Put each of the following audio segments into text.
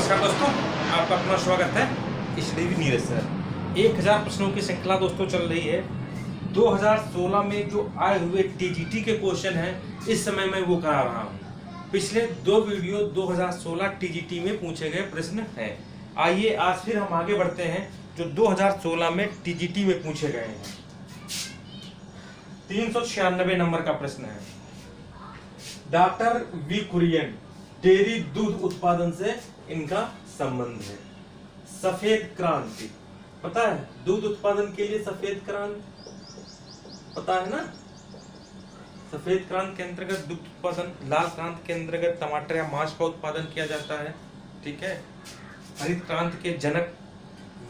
नमस्कार दोस्तों, आपका अपना स्वागत है स्टडी नीरज सर। 1000 प्रश्नों की श्रृंखला दोस्तों चल रही है। 2016 में जो आए हुए टीजीटी के क्वेश्चन हैं इस समय मैं वो करा रहा हूँ। पिछले 2 वीडियो 2016 टीजीटी में पूछे गए प्रश्न हैं। आइए आज फिर हम आगे बढ़ते हैं जो 2016 में टीजीटी में पूछे गए हैं। 396 नंबर का प्रश्न है। डॉक्टर वी कुरियन डेयरी दूध उत्पादन से इनका संबंध है। सफेद क्रांति पता है, दूध उत्पादन के लिए सफेद क्रांति पता है ना। सफेद क्रांति के अंतर्गत दूध उत्पादन, लाल क्रांति के अंतर्गत टमाटर या मांस का उत्पादन किया जाता है। ठीक है। हरित क्रांति के जनक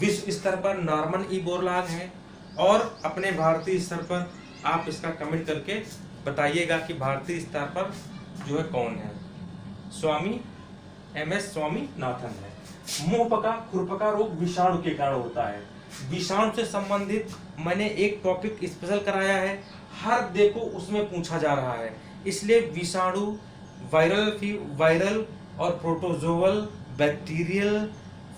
विश्व स्तर पर नॉर्मन ई बोरलॉग है और अपने भारतीय स्तर पर आप इसका कमेंट करके बताइएगा कि भारतीय स्तर पर जो है कौन है। स्वामी MS स्वामीनाथन है। मुंहपका खुरपका रोग विषाणु के कारण होता है। विषाणु से संबंधित मैंने एक टॉपिक स्पेशल कराया है, हर देखो उसमें पूछा जा रहा है। इसलिए विषाणु, वायरल और प्रोटोजोअल, बैक्टीरियल,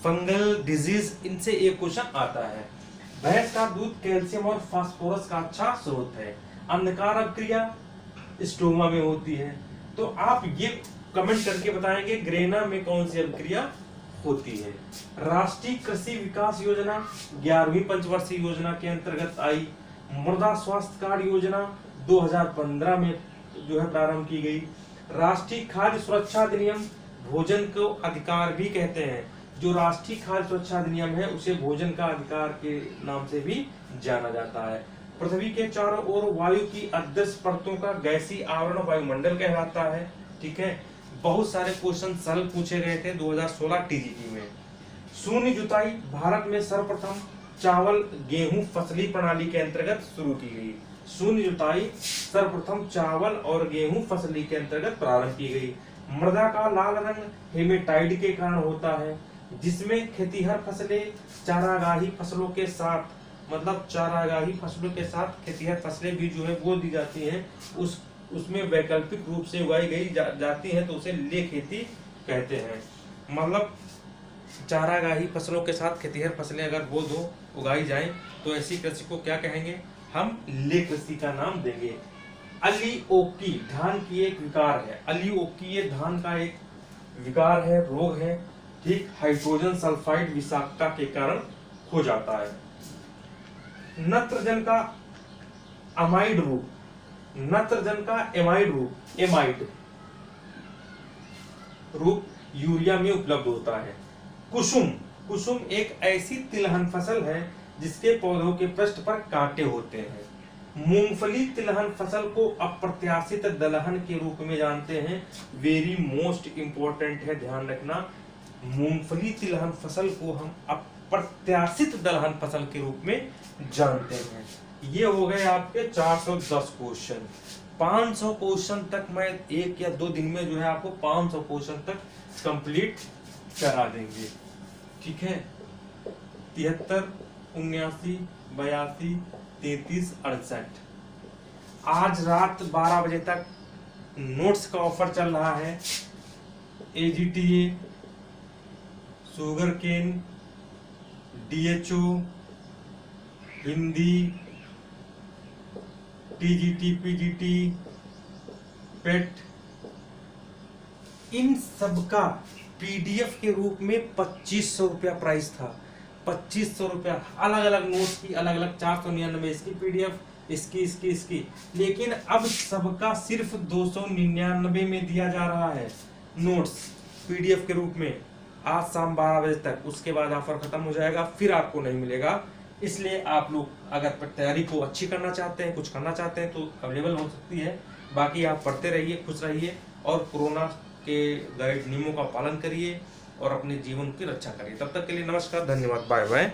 फंगल डिजीज, इनसे एक क्वेश्चन आता है। भैंस का दूध कैल्शियम और फास्फोरस का अच्छा स्रोत है। अंधकार अभिक्रिया स्टोमा में होती है। तो आप ये कमेंट करके बताएंगे ग्रेना में कौन सी अभिक्रिया होती है। राष्ट्रीय कृषि विकास योजना 11वीं पंचवर्षीय योजना के अंतर्गत आई। मृदा स्वास्थ्य कार्ड योजना 2015 में जो है प्रारंभ की गई। राष्ट्रीय खाद्य सुरक्षा अधिनियम, भोजन को अधिकार भी कहते हैं। जो राष्ट्रीय खाद्य सुरक्षा अधिनियम है उसे भोजन का अधिकार के नाम से भी जाना जाता है। पृथ्वी के चारों ओर वायु की अदृश्य परतों का गैसीय आवरण वायुमंडल कहलाता है। ठीक है। बहुत सारे क्वेश्चन सरल पूछे गए थे 2016 टीजीटी में। शून्य जुताई भारत में सर्वप्रथम चावल गेहूं फसली प्रणाली के अंतर्गत शुरू की गई। शून्य जुताई सर्वप्रथम चावल और गेहूं फसली के अंतर्गत प्रारंभ की गई। मृदा का लाल रंग हेमेटाइड के कारण होता है, जिसमें खेतीहर फसलें चारागाही फसलों के साथ, मतलब चारागाही फसलों के साथ खेतीहर फसलें भी जो है वो दी जाती हैं, उसमें वैकल्पिक रूप से उगाई गई जाती है तो उसे ले खेती कहते हैं। मतलब चारागाही फसलों के साथ खेतीहर फसलें अगर वो दो उगाई जाएं तो ऐसी कृषि को क्या कहेंगे, हम ले कृषि का नाम देंगे। अलिओकी धान की एक विकार है। अलिओकी ये धान का एक विकार है, रोग है। ठीक। हाइड्रोजन सल्फाइड विषाक्तता के कारण हो जाता है। नत्रजन का अमाइड रूप, नत्रजन का एमाइड रूप यूरिया में उपलब्ध होता है। कुसुम एक ऐसी तिलहन फसल है जिसके पौधों के पृष्ठ पर कांटे होते हैं। मूंगफली तिलहन फसल को अप्रत्याशित दलहन के रूप में जानते हैं। वेरी मोस्ट इंपॉर्टेंट है, ध्यान रखना। मूंगफली तिलहन फसल को हम अप्रत्याशित दलहन फसल के रूप में जानते हैं। ये हो गए आपके 410 क्वेश्चन। 500 क्वेश्चन तक मैं 1 या 2 दिन में जो है आपको 500 क्वेश्चन तक कंप्लीट करा देंगे। ठीक है। 73, 79, 82, 33, 68। आज रात 12 बजे तक नोट्स का ऑफर चल रहा है। AGTA, sugar cane, DHO, Hindi, TGT, PGT, PET, इन सब का PDF के रूप में 2500 रुपया प्राइस था। 2500 रुपया। अलग अलग नोट्स की अलग अलग 499 इसकी PDF, इसकी। लेकिन अब सबका सिर्फ 299 में दिया जा रहा है नोट्स PDF के रूप में, आज शाम 12 बजे तक। उसके बाद ऑफर खत्म हो जाएगा, फिर आपको नहीं मिलेगा। इसलिए आप लोग अगर तैयारी को अच्छी करना चाहते हैं, कुछ करना चाहते हैं तो अवेलेबल हो सकती है। बाकी आप पढ़ते रहिए, खुश रहिए और कोरोना के गाइड नियमों का पालन करिए और अपने जीवन की रक्षा करिए। तब तक के लिए नमस्कार, धन्यवाद, बाय बाय।